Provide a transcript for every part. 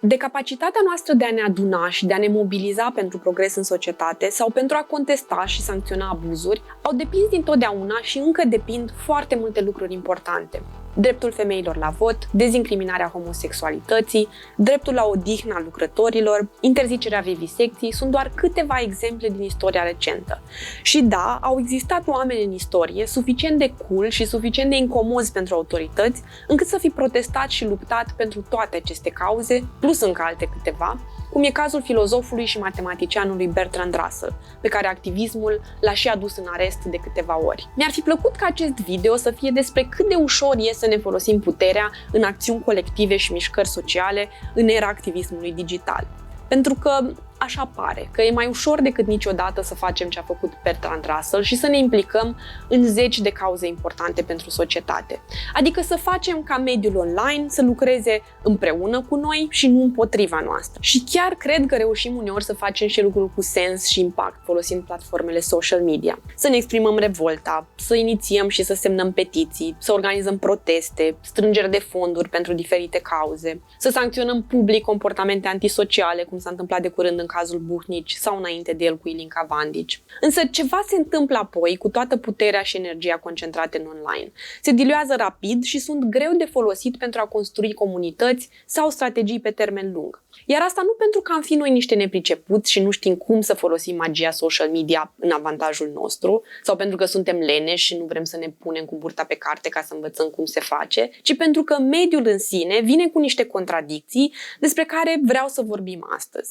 De capacitatea noastră de a ne aduna și de a ne mobiliza pentru progres în societate sau pentru a contesta și sancționa abuzuri, au depins dintotdeauna și încă depind foarte multe lucruri importante. Dreptul femeilor la vot, dezincriminarea homosexualității, dreptul la odihnă a lucrătorilor, interzicerea vivisecției sunt doar câteva exemple din istoria recentă. Și da, au existat oameni în istorie suficient de cool și suficient de incomozi pentru autorități, încât să fi protestat și luptat pentru toate aceste cauze, plus încă alte câteva, cum e cazul filozofului și matematicianului Bertrand Russell, pe care activismul l-a și adus în arest de câteva ori. Mi-ar fi plăcut ca acest video să fie despre cât de ușor e să ne folosim puterea în acțiuni colective și mișcări sociale în era activismului digital. Pentru că așa pare, că e mai ușor decât niciodată să facem ce a făcut Bertrand Russell și să ne implicăm în zeci de cauze importante pentru societate. Adică să facem ca mediul online să lucreze împreună cu noi și nu împotriva noastră. Și chiar cred că reușim uneori să facem și lucruri cu sens și impact folosind platformele social media. Să ne exprimăm revolta, să inițiem și să semnăm petiții, să organizăm proteste, strângeri de fonduri pentru diferite cauze, să sancționăm public comportamente antisociale, cum s-a întâmplat de curând în cazul Buhnici sau înainte de el cu Ilinca Vandici. Însă ceva se întâmplă apoi cu toată puterea și energia concentrate în online. Se diluează rapid și sunt greu de folosit pentru a construi comunități sau strategii pe termen lung. Iar asta nu pentru că am fi noi niște nepricepuți și nu știm cum să folosim magia social media în avantajul nostru, sau pentru că suntem leneși și nu vrem să ne punem cu burta pe carte ca să învățăm cum se face, ci pentru că mediul în sine vine cu niște contradicții despre care vreau să vorbim astăzi.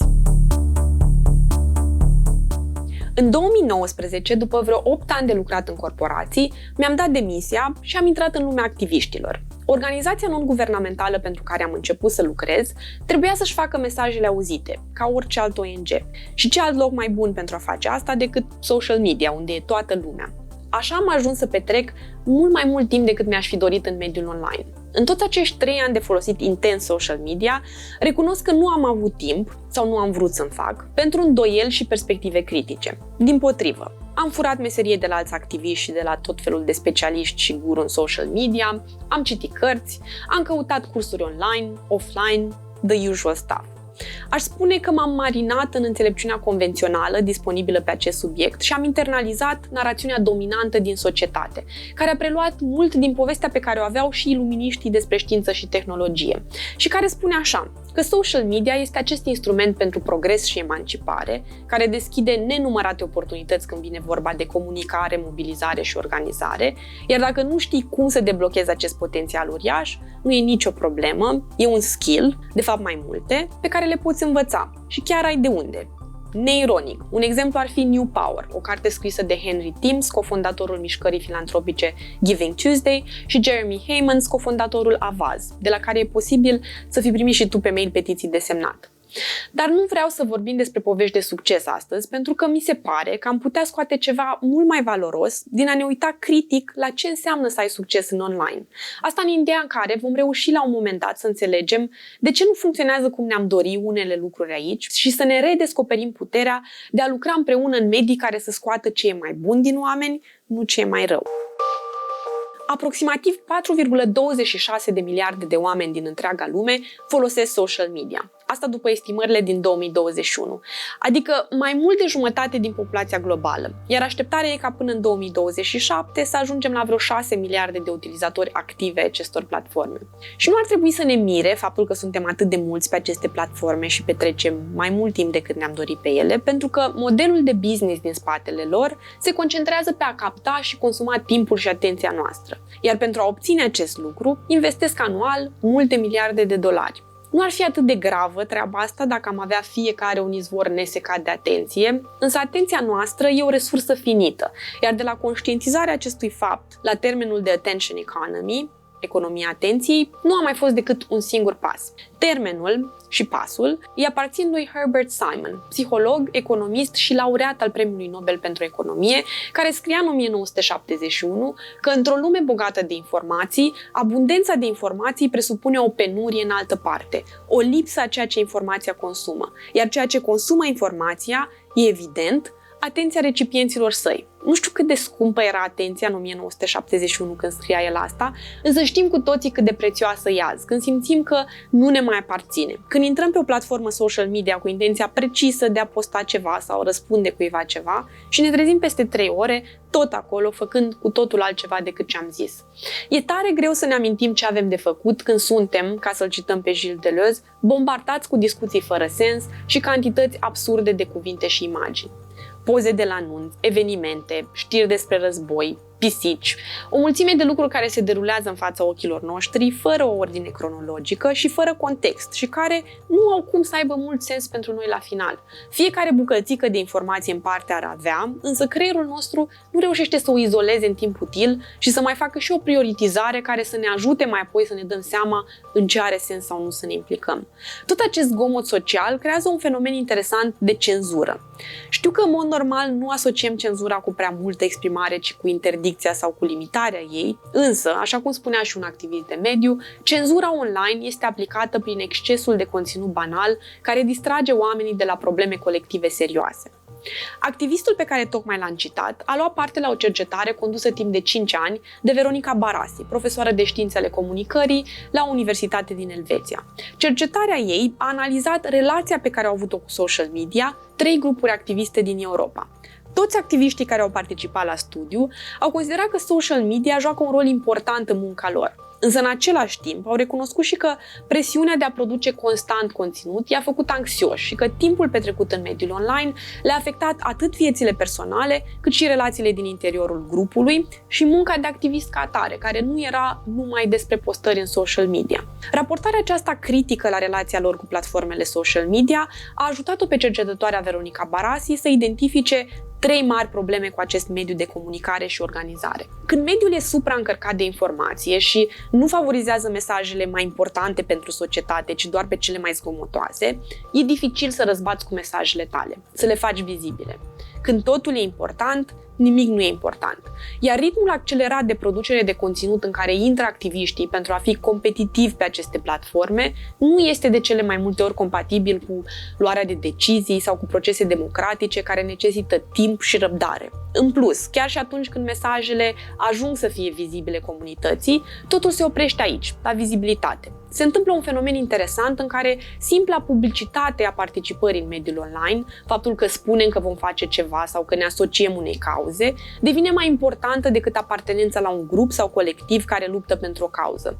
În 2019, după vreo 8 ani de lucrat în corporații, mi-am dat demisia și am intrat în lumea activiștilor. Organizația non-guvernamentală pentru care am început să lucrez trebuia să-și facă mesajele auzite, ca orice alt ONG. Și ce alt loc mai bun pentru a face asta decât social media, unde e toată lumea. Așa am ajuns să petrec mult mai mult timp decât mi-aș fi dorit în mediul online. În toți acești 3 ani de folosit intens social media, recunosc că nu am avut timp, sau nu am vrut să-mi fac, pentru îndoieli și perspective critice. Dimpotrivă, am furat meserie de la alți activiști și de la tot felul de specialiști și guru în social media, am citit cărți, am căutat cursuri online, offline, the usual stuff. Aș spune că m-am marinat în înțelepciunea convențională disponibilă pe acest subiect și am internalizat narațiunea dominantă din societate, care a preluat mult din povestea pe care o aveau și iluminiștii despre știință și tehnologie, și care spune așa, că social media este acest instrument pentru progres și emancipare, care deschide nenumărate oportunități când vine vorba de comunicare, mobilizare și organizare, iar dacă nu știi cum să deblochezi acest potențial uriaș, nu e nicio problemă, e un skill, de fapt mai multe, pe care le poți învăța și chiar ai de unde. Neironic, un exemplu ar fi New Power, o carte scrisă de Henry Timms, cofondatorul mișcării filantropice Giving Tuesday, și Jeremy Hammonds, cofondatorul Avaz, de la care e posibil să fi primit și tu pe mail petiții de semnat. Dar nu vreau să vorbim despre povești de succes astăzi, pentru că mi se pare că am putea scoate ceva mult mai valoros din a ne uita critic la ce înseamnă să ai succes în online. Asta în ideea în care vom reuși la un moment dat să înțelegem de ce nu funcționează cum ne-am dori unele lucruri aici și să ne redescoperim puterea de a lucra împreună în medii care să scoată ce e mai bun din oameni, nu ce e mai rău. Aproximativ 4,26 de miliarde de oameni din întreaga lume folosesc social media. Asta după estimările din 2021, adică mai mult de jumătate din populația globală, iar așteptarea e ca până în 2027 să ajungem la vreo 6 miliarde de utilizatori active ai acestor platforme. Și nu ar trebui să ne mire faptul că suntem atât de mulți pe aceste platforme și petrecem mai mult timp decât ne-am dorit pe ele, pentru că modelul de business din spatele lor se concentrează pe a capta și consuma timpul și atenția noastră. Iar pentru a obține acest lucru, investesc anual multe miliarde de dolari. Nu ar fi atât de gravă treaba asta dacă am avea fiecare un izvor nesecat de atenție, însă atenția noastră e o resursă finită, iar de la conștientizarea acestui fapt la termenul de attention economy, economia atenției, nu a mai fost decât un singur pas. Termenul și pasul îi aparțin lui Herbert Simon, psiholog, economist și laureat al Premiului Nobel pentru Economie, care scria în 1971 că într-o lume bogată de informații, abundența de informații presupune o penurie în altă parte, o lipsă a ceea ce informația consumă, iar ceea ce consumă informația e evident, atenția recipienților săi. Nu știu cât de scumpă era atenția în 1971 când scria el asta, însă știm cu toții cât de prețioasă e azi, când simțim că nu ne mai aparține. Când intrăm pe o platformă social media cu intenția precisă de a posta ceva sau răspunde cuiva ceva și ne trezim peste 3 ore, tot acolo, făcând cu totul altceva decât ce am zis. E tare greu să ne amintim ce avem de făcut când suntem, ca să-l cităm pe Gilles Deleuze, bombardați cu discuții fără sens și cantități absurde de cuvinte și imagini. Poze de la nunți, evenimente, știri despre război, pisici, o mulțime de lucruri care se derulează în fața ochilor noștri, fără o ordine cronologică și fără context și care nu au cum să aibă mult sens pentru noi la final. Fiecare bucățică de informație în parte ar avea, însă creierul nostru nu reușește să o izoleze în timp util și să mai facă și o prioritizare care să ne ajute mai apoi să ne dăm seama în ce are sens sau nu să ne implicăm. Tot acest zgomot social creează un fenomen interesant de cenzură. Știu că în mod normal nu asociem cenzura cu prea multă exprimare, ci cu interdicția sau cu limitarea ei, însă, așa cum spunea și un activist de mediu, cenzura online este aplicată prin excesul de conținut banal care distrage oamenii de la probleme colective serioase. Activistul pe care tocmai l-am citat a luat parte la o cercetare condusă timp de 5 ani de Veronica Barasi, profesoară de științe ale comunicării la o universitate din Elveția. Cercetarea ei a analizat relația pe care au avut-o cu social media 3 grupuri activiste din Europa. Toți activiștii care au participat la studiu au considerat că social media joacă un rol important în munca lor. Însă, în același timp, au recunoscut și că presiunea de a produce constant conținut i-a făcut anxioși și că timpul petrecut în mediul online le-a afectat atât viețile personale, cât și relațiile din interiorul grupului și munca de activist ca atare, care nu era numai despre postări în social media. Raportarea aceasta critică la relația lor cu platformele social media a ajutat-o pe cercetătoarea Veronica Barasi să identifice 3 mari probleme cu acest mediu de comunicare și organizare. Când mediul e supraîncărcat de informație și nu favorizează mesajele mai importante pentru societate, ci doar pe cele mai zgomotoase, e dificil să răzbați cu mesajele tale, să le faci vizibile. Când totul e important, nimic nu e important. Iar ritmul accelerat de producere de conținut în care intră activiștii pentru a fi competitivi pe aceste platforme nu este de cele mai multe ori compatibil cu luarea de decizii sau cu procese democratice care necesită timp și răbdare. În plus, chiar și atunci când mesajele ajung să fie vizibile comunității, totul se oprește aici, la vizibilitate. Se întâmplă un fenomen interesant în care simpla publicitate a participării în mediul online, faptul că spunem că vom face ceva sau că ne asociem unei cauze, devine mai importantă decât apartenența la un grup sau colectiv care luptă pentru o cauză.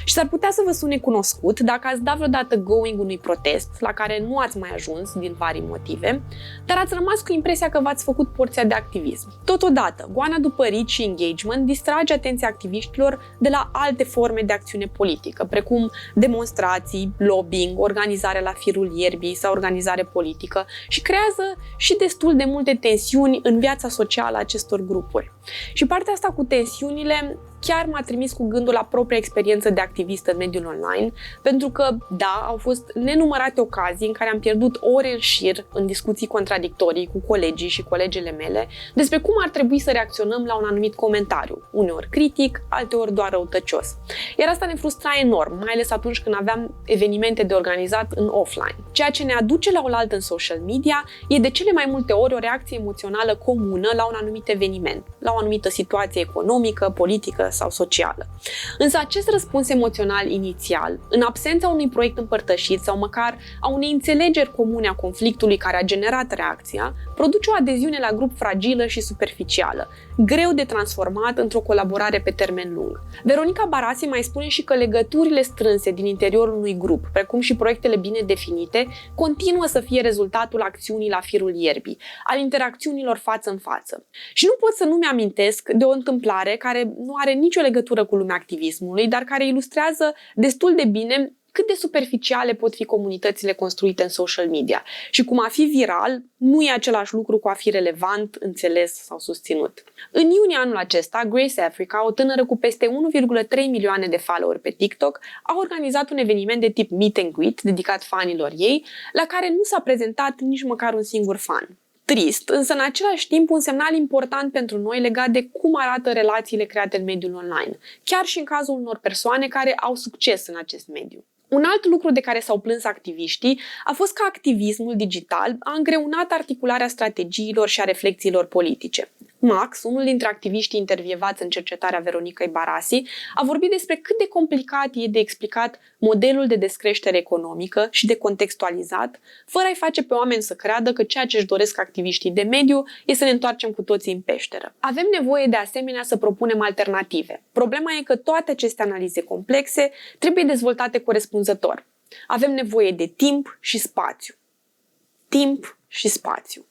Și s-ar putea să vă sune cunoscut dacă ați dat vreodată going unui protest la care nu ați mai ajuns din vari motive, dar ați rămas cu impresia că v-ați făcut porția de activism. Totodată, goana după reach și engagement distrage atenția activiștilor de la alte forme de acțiune politică, precum demonstrații, lobbying, organizare la firul ierbii sau organizare politică și creează și destul de multe tensiuni în viața socială a acestor grupuri. Și partea asta cu tensiunile chiar m-a trimis cu gândul la propria experiență de activist în mediul online, pentru că, da, au fost nenumărate ocazii în care am pierdut ore în șir în discuții contradictorii cu colegii și colegele mele despre cum ar trebui să reacționăm la un anumit comentariu, uneori critic, alteori doar răutăcios. Iar asta ne frustra enorm, mai ales atunci când aveam evenimente de organizat în offline. Ceea ce ne aduce la oaltă în social media e de cele mai multe ori o reacție emoțională comună la un anumit eveniment, la o anumită situație economică, politică sau socială. Însă acest răspuns emoțional inițial, în absența unui proiect împărtășit sau măcar a unei înțelegeri comune a conflictului care a generat reacția, produce o adeziune la grup fragilă și superficială, greu de transformat într-o colaborare pe termen lung. Veronica Barasi mai spune și că legăturile strânse din interiorul unui grup, precum și proiectele bine definite, continuă să fie rezultatul acțiunii la firul ierbii, al interacțiunilor față în față. Și nu pot să nu mi-amintesc de o întâmplare care nu are nicio legătură cu lumea activismului, dar care ilustrează destul de bine cât de superficiale pot fi comunitățile construite în social media și cum a fi viral nu e același lucru cu a fi relevant, înțeles sau susținut. În iunie anul acesta, Grace Africa, o tânără cu peste 1,3 milioane de followeri pe TikTok, a organizat un eveniment de tip meet and greet dedicat fanilor ei, la care nu s-a prezentat nici măcar un singur fan. Trist, însă în același timp un semnal important pentru noi legat de cum arată relațiile create în mediul online, chiar și în cazul unor persoane care au succes în acest mediu. Un alt lucru de care s-au plâns activiștii a fost că activismul digital a îngreunat articularea strategiilor și a reflexiilor politice. Max, unul dintre activiștii intervievați în cercetarea Veronicăi Barasi, a vorbit despre cât de complicat e de explicat modelul de descreștere economică și de contextualizat, fără a-i face pe oameni să creadă că ceea ce își doresc activiștii de mediu e să ne întoarcem cu toții în peșteră. Avem nevoie de asemenea să propunem alternative. Problema e că toate aceste analize complexe trebuie dezvoltate corespunzător. Avem nevoie de timp și spațiu. Timp și spațiu.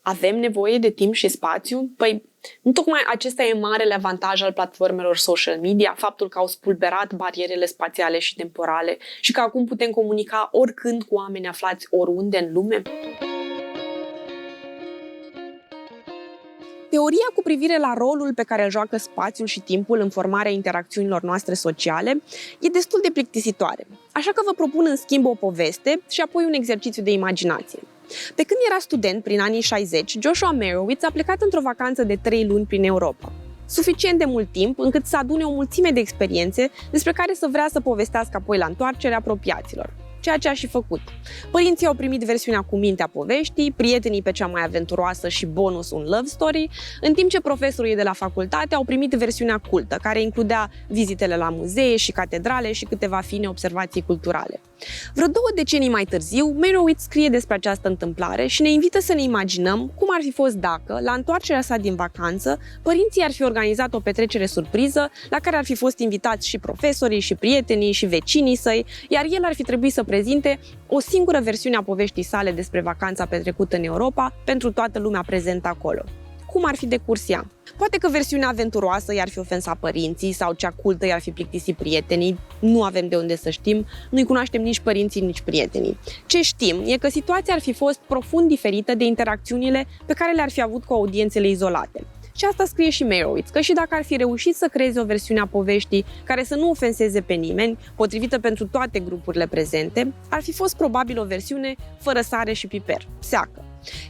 Avem nevoie de timp și spațiu? Păi, nu tocmai acesta e marele avantaj al platformelor social media, faptul că au spulberat barierele spațiale și temporale și că acum putem comunica oricând cu oameni aflați oriunde în lume? Teoria cu privire la rolul pe care îl joacă spațiul și timpul în formarea interacțiunilor noastre sociale e destul de plictisitoare, așa că vă propun în schimb o poveste și apoi un exercițiu de imaginație. Pe când era student, prin anii 60, Joshua Merowitz a plecat într-o vacanță de 3 luni prin Europa. Suficient de mult timp încât să adune o mulțime de experiențe despre care să vrea să povestească apoi la întoarcere apropiaților. Ceea ce a și făcut. Părinții au primit versiunea cu minte a poveștii, prietenii pe cea mai aventuroasă și bonus un love story, în timp ce profesorii de la facultate au primit versiunea cultă, care includea vizitele la muzee și catedrale și câteva fine observații culturale. Vreo 2 decenii mai târziu, Merowitz scrie despre această întâmplare și ne invită să ne imaginăm cum ar fi fost dacă, la întoarcerea sa din vacanță, părinții ar fi organizat o petrecere surpriză la care ar fi fost invitați și profesorii, și prietenii, și vecinii săi, iar el ar fi trebuit să prezinte o singură versiune a poveștii sale despre vacanța petrecută în Europa pentru toată lumea prezentă acolo. Cum ar fi decurs ea? Poate că versiunea aventuroasă i-ar fi ofensat părinții sau cea cultă i-ar fi plictisit prietenii, nu avem de unde să știm, nu-i cunoaștem nici părinții, nici prietenii. Ce știm e că situația ar fi fost profund diferită de interacțiunile pe care le-ar fi avut cu audiențele izolate. Și asta scrie și Merowitz, că și dacă ar fi reușit să creeze o versiune a poveștii care să nu ofenseze pe nimeni, potrivită pentru toate grupurile prezente, ar fi fost probabil o versiune fără sare și piper, seacă.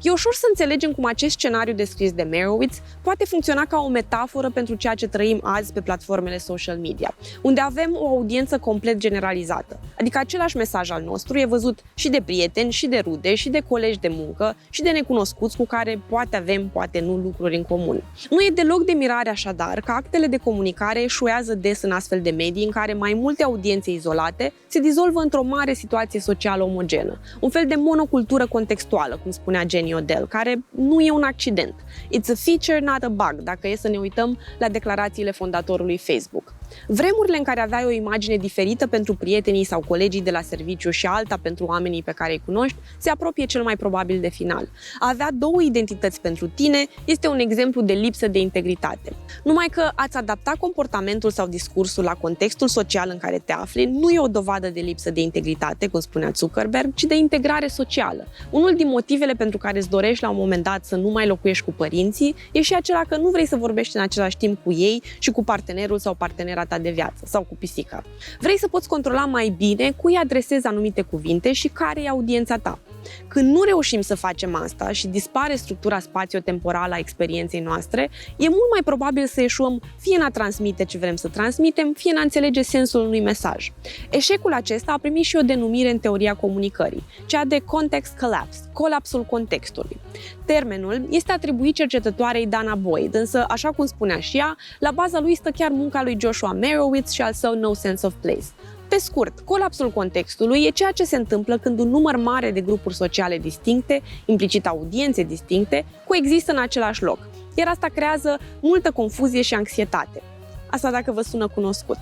E ușor să înțelegem cum acest scenariu descris de Merowitz poate funcționa ca o metaforă pentru ceea ce trăim azi pe platformele social media, unde avem o audiență complet generalizată. Adică același mesaj al nostru e văzut și de prieteni, și de rude, și de colegi de muncă, și de necunoscuți cu care poate avem, poate nu lucruri în comun. Nu e deloc de mirare așadar că actele de comunicare eșuează des în astfel de medii în care mai multe audiențe izolate se dizolvă într-o mare situație socială omogenă, un fel de monocultură contextuală, cum spunea Jenny Odell, care nu e un accident. It's a feature, not a bug, dacă e să ne uităm la declarațiile fondatorului Facebook. Vremurile în care aveai o imagine diferită pentru prietenii sau colegii de la serviciu și alta pentru oamenii pe care îi cunoști, se apropie cel mai probabil de final. A avea 2 identități pentru tine este un exemplu de lipsă de integritate. Numai că ați adapta comportamentul sau discursul la contextul social în care te afli nu e o dovadă de lipsă de integritate, cum spunea Zuckerberg, ci de integrare socială. Unul din motivele pentru care îți dorești la un moment dat să nu mai locuiești cu părinții e și acela că nu vrei să vorbești în același timp cu ei și cu partenerul sau partenera ta de viață sau cu pisica. Vrei să poți controla mai bine cui adresezi anumite cuvinte și care e audiența ta. Când nu reușim să facem asta și dispare structura spațio-temporală a experienței noastre, e mult mai probabil să eșuăm fie în a transmite ce vrem să transmitem, fie în a înțelege sensul unui mesaj. Eșecul acesta a primit și o denumire în teoria comunicării, cea de context collapse, colapsul contextului. Termenul este atribuit cercetătoarei Dana Boyd, însă, așa cum spunea și ea, la baza lui stă chiar munca lui Joshua Merowitz și al său No Sense of Place. Pe scurt, colapsul contextului e ceea ce se întâmplă când un număr mare de grupuri sociale distincte, implicit audiențe distincte, coexistă în același loc, iar asta creează multă confuzie și anxietate. Asta dacă vă sună cunoscut.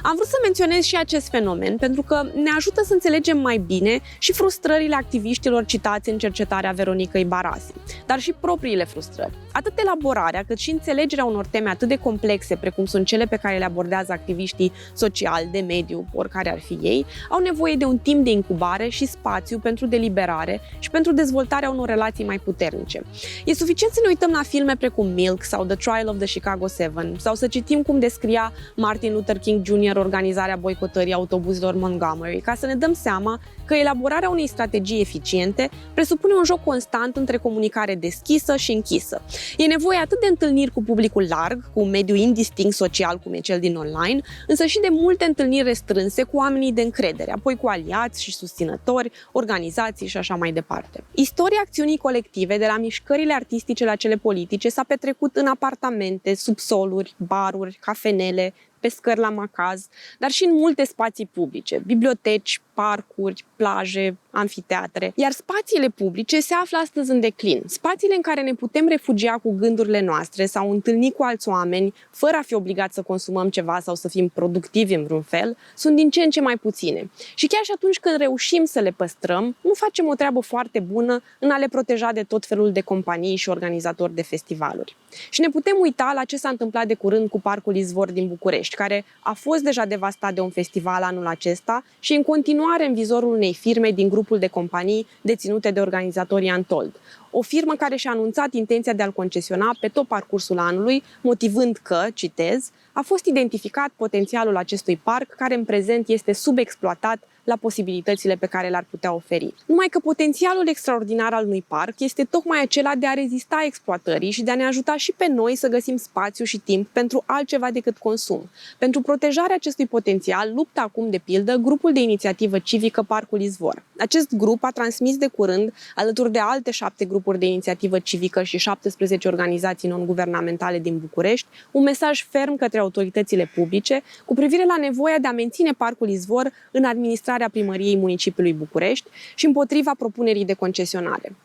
Am vrut să menționez și acest fenomen pentru că ne ajută să înțelegem mai bine și frustrările activiștilor citați în cercetarea Veronicăi Barasi, dar și propriile frustrări. Atât elaborarea cât și înțelegerea unor teme atât de complexe precum sunt cele pe care le abordează activiștii sociali, de mediu, oricare ar fi ei, au nevoie de un timp de incubare și spațiu pentru deliberare și pentru dezvoltarea unor relații mai puternice. E suficient să ne uităm la filme precum Milk sau The Trial of the Chicago 7 sau să citim cum descria Martin Luther King King Jr. organizarea boicotării autobuzelor Montgomery, ca să ne dăm seama că elaborarea unei strategii eficiente presupune un joc constant între comunicare deschisă și închisă. E nevoie atât de întâlniri cu publicul larg, cu un mediu indistinct social cum e cel din online, însă și de multe întâlniri restrânse cu oamenii de încredere, apoi cu aliați și susținători, organizații și așa mai departe. Istoria acțiunii colective, de la mișcările artistice la cele politice, s-a petrecut în apartamente, subsoluri, baruri, cafenele, pe scări la macaz, dar și în multe spații publice, biblioteci, parcuri, plaje, amfiteatre. Iar spațiile publice se află astăzi în declin. Spațiile în care ne putem refugia cu gândurile noastre sau întâlni cu alți oameni, fără a fi obligați să consumăm ceva sau să fim productivi în vreun fel, sunt din ce în ce mai puține. Și chiar și atunci când reușim să le păstrăm, nu facem o treabă foarte bună în a le proteja de tot felul de companii și organizatori de festivaluri. Și ne putem uita la ce s-a întâmplat de curând cu Parcul Izvor din București, care a fost deja devastat de un festival anul acesta și în continuare în vizorul unei firme din grupul de companii deținute de organizatorii Untold. O firmă care și-a anunțat intenția de a-l concesiona pe tot parcursul anului, motivând că, citez, a fost identificat potențialul acestui parc, care în prezent este subexploatat la posibilitățile pe care le-ar putea oferi. Numai că potențialul extraordinar al unui parc este tocmai acela de a rezista exploatării și de a ne ajuta și pe noi să găsim spațiu și timp pentru altceva decât consum. Pentru protejarea acestui potențial luptă acum, de pildă, grupul de inițiativă civică Parcul Izvor. Acest grup a transmis de curând, alături de alte 7 grupuri de inițiativă civică și 17 organizații non-guvernamentale din București, un mesaj ferm către autoritățile publice cu privire la nevoia de a menține Parcul Izvor în administrarea primăriei municipiului București și împotriva propunerii de concesionare.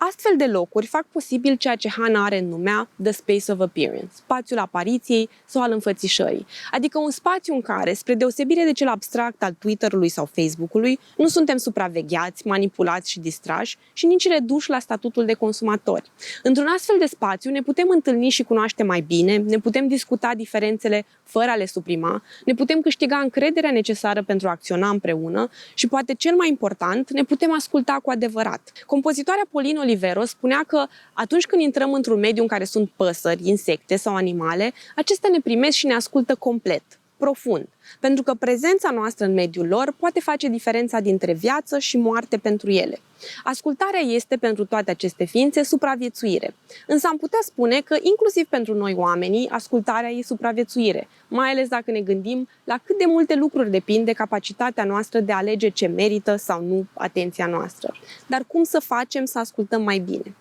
Astfel de locuri fac posibil ceea ce Hannah Arendt numea the space of appearance, spațiul apariției sau al înfățișării, adică un spațiu în care, spre deosebire de cel abstract al Twitter-ului sau Facebook-ului, nu suntem supravegheați, manipulați și distrași și nici reduși la statutul de consumatori. Într-un astfel de spațiu ne putem întâlni și cunoaște mai bine, ne putem discuta diferențele fără a le suprima, ne putem câștiga încrederea necesară pentru a acționa împreună și, poate cel mai important, ne putem asculta cu adevărat. Compozitoarea Pauline Olivero spunea că atunci când intrăm într-un mediu în care sunt păsări, insecte sau animale, acestea ne primesc și ne ascultă complet, profund, pentru că prezența noastră în mediul lor poate face diferența dintre viață și moarte pentru ele. Ascultarea este pentru toate aceste ființe supraviețuire. Însă am putea spune că inclusiv pentru noi oamenii, ascultarea e supraviețuire, mai ales dacă ne gândim la cât de multe lucruri depind de capacitatea noastră de a alege ce merită sau nu atenția noastră. Dar cum să facem să ascultăm mai bine?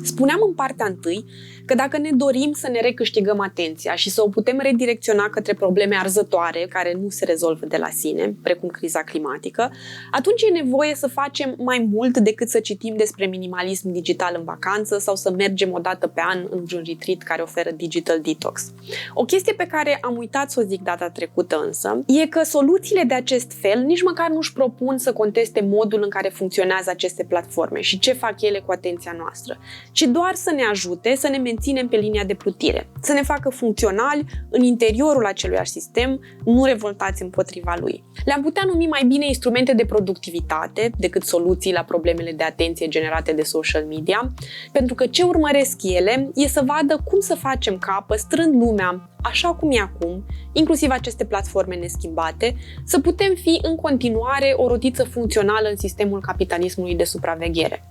Spuneam în partea întâi că dacă ne dorim să ne recâștigăm atenția și să o putem redirecționa către probleme arzătoare care nu se rezolvă de la sine, precum criza climatică, atunci e nevoie să facem mai mult decât să citim despre minimalism digital în vacanță sau să mergem o dată pe an în un retreat care oferă digital detox. O chestie pe care am uitat să o zic data trecută însă e că soluțiile de acest fel nici măcar nu-și propun să conteste modul în care funcționează aceste platforme și ce fac ele cu atenția noastră, ci doar să ne ajute să ne menținem pe linia de plutire, să ne facă funcționali în interiorul aceluiași sistem, nu revoltați împotriva lui. Le-am putea numi mai bine instrumente de productivitate decât soluții la problemele de atenție generate de social media, pentru că ce urmăresc ele e să vadă cum să facem ca, păstrând lumea așa cum e acum, inclusiv aceste platforme neschimbate, să putem fi în continuare o rotiță funcțională în sistemul capitalismului de supraveghere.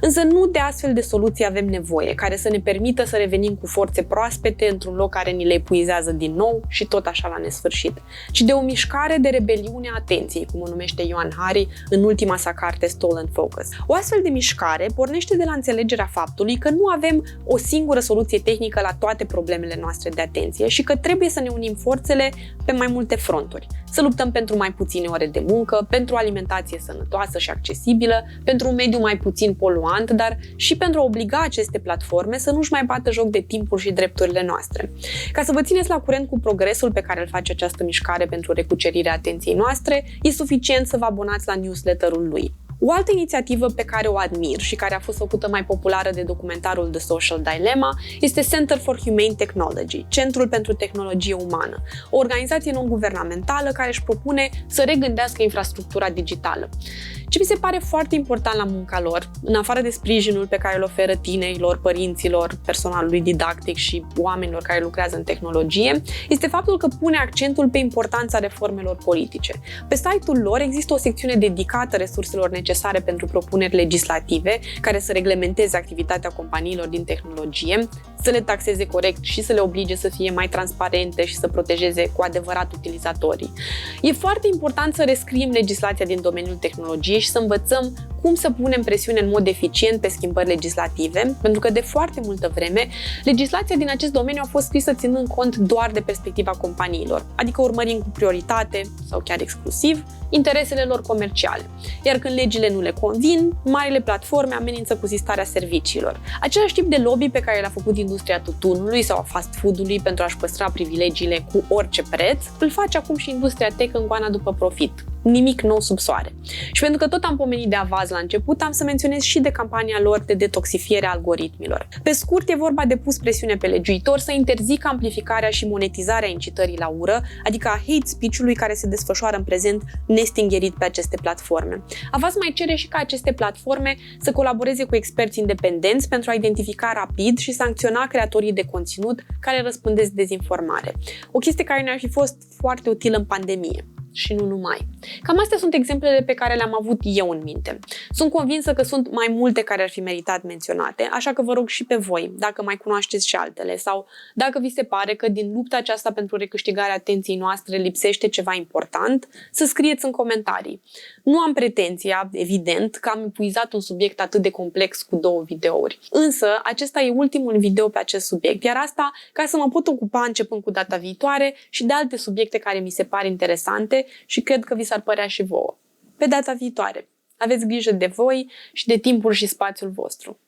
Însă nu de astfel de soluții avem nevoie, care să ne permită să revenim cu forțe proaspete într-un loc care ni le epuizează din nou și tot așa la nesfârșit, ci de o mișcare de rebeliune a atenției, cum o numește Johann Hari în ultima sa carte Stolen Focus. O astfel de mișcare pornește de la înțelegerea faptului că nu avem o singură soluție tehnică la toate problemele noastre de atenție și că trebuie să ne unim forțele pe mai multe fronturi. Să luptăm pentru mai puține ore de muncă, pentru o alimentație sănătoasă și accesibilă, pentru un mediu mai puțin poluant, dar și pentru a obliga aceste platforme să nu-și mai bată joc de timpul și drepturile noastre. Ca să vă țineți la curent cu progresul pe care îl face această mișcare pentru recucerirea atenției noastre, e suficient să vă abonați la newsletterul lui. O altă inițiativă pe care o admir și care a fost făcută mai populară de documentarul The Social Dilemma este Center for Humane Technology, Centrul pentru Tehnologie Umană, o organizație non-guvernamentală care își propune să regândească infrastructura digitală. Ce mi se pare foarte important la munca lor, în afară de sprijinul pe care îl oferă tinerilor, părinților, personalului didactic și oamenilor care lucrează în tehnologie, este faptul că pune accentul pe importanța reformelor politice. Pe site-ul lor există o secțiune dedicată resurselor necesare pentru propuneri legislative care să reglementeze activitatea companiilor din tehnologie, să le taxeze corect și să le oblige să fie mai transparente și să protejeze cu adevărat utilizatorii. E foarte important să rescriem legislația din domeniul tehnologiei și să învățăm cum să punem presiune în mod eficient pe schimbări legislative, pentru că de foarte multă vreme legislația din acest domeniu a fost scrisă ținând cont doar de perspectiva companiilor, adică urmărind cu prioritate sau chiar exclusiv interesele lor comerciale. Iar când legile nu le convin, marile platforme amenință cu sistarea serviciilor. Același tip de lobby pe care l-a făcut industria tutunului sau a fast food-ului pentru a-și păstra privilegiile cu orice preț, îl face acum și industria tech în goana după profit. Nimic nou sub soare. Și pentru că tot am pomenit de Avaz la început, am să menționez și de campania lor de detoxifiere a algoritmilor. Pe scurt, e vorba de pus presiune pe legiuitor să interzică amplificarea și monetizarea incitării la ură, adică a hate speech-ului care se desfășoară în prezent nestingerit pe aceste platforme. Avaz mai cere și ca aceste platforme să colaboreze cu experți independenți pentru a identifica rapid și sancționa creatorii de conținut care răspândesc dezinformare. O chestie care ne-ar fi fost foarte utilă în pandemie. Și nu numai. Cam astea sunt exemplele pe care le-am avut eu în minte. Sunt convinsă că sunt mai multe care ar fi meritat menționate, așa că vă rog și pe voi, dacă mai cunoașteți și altele sau dacă vi se pare că din lupta aceasta pentru recâștigarea atenției noastre lipsește ceva important, să scrieți în comentarii. Nu am pretenția, evident, că am epuizat un subiect atât de complex cu 2 videouri. Însă, acesta e ultimul video pe acest subiect, iar asta ca să mă pot ocupa începând cu data viitoare și de alte subiecte care mi se par interesante și cred că vi s-ar părea și vouă. Pe data viitoare. Aveți grijă de voi și de timpul și spațiul vostru.